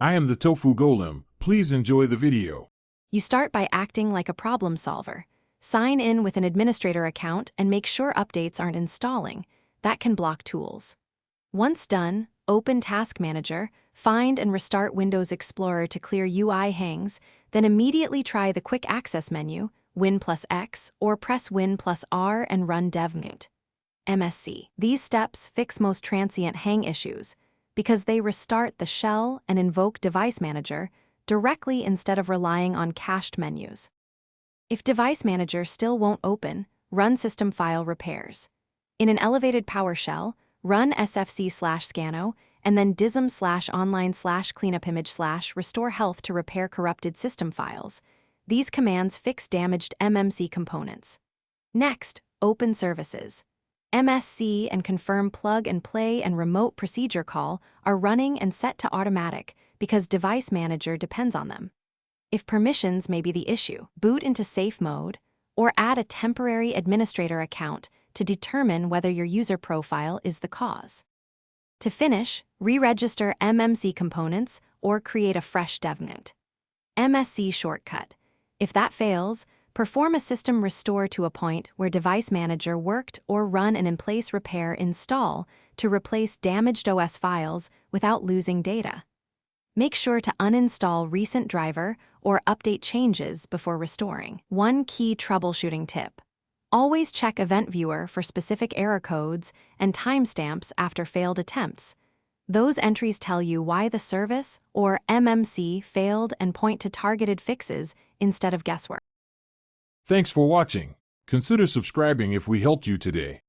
I am the Tofu Golem. Please enjoy the video. You start by acting like a problem solver. Sign in with an administrator account and make sure updates aren't installing. That can block tools. Once done, open Task Manager, find and restart Windows Explorer to clear UI hangs, then immediately try the Quick Access menu, Win+X, or press Win+R and run devmute. MSC. These steps fix most transient hang issues because they restart the shell and invoke Device Manager directly instead of relying on cached menus. If Device Manager still won't open, run System File Repairs. In an elevated PowerShell, run sfc/scano and then dism/online/cleanupimage/restore health to repair corrupted system files. These commands fix damaged MMC components. Next, open services. MSC and confirm plug and play and remote procedure call are running and set to automatic because Device Manager depends on them. If permissions may be the issue, boot into safe mode or add a temporary administrator account to determine whether your user profile is the cause. To finish, re-register MMC components or create a fresh devmute. MSC shortcut. If that fails, perform a system restore to a point where Device Manager worked or run an in-place repair install to replace damaged OS files without losing data. Make sure to uninstall recent driver or update changes before restoring. One key troubleshooting tip. Always check Event Viewer for specific error codes and timestamps after failed attempts. Those entries tell you why the service or MMC failed and point to targeted fixes instead of guesswork. Thanks for watching. Consider subscribing if we helped you today.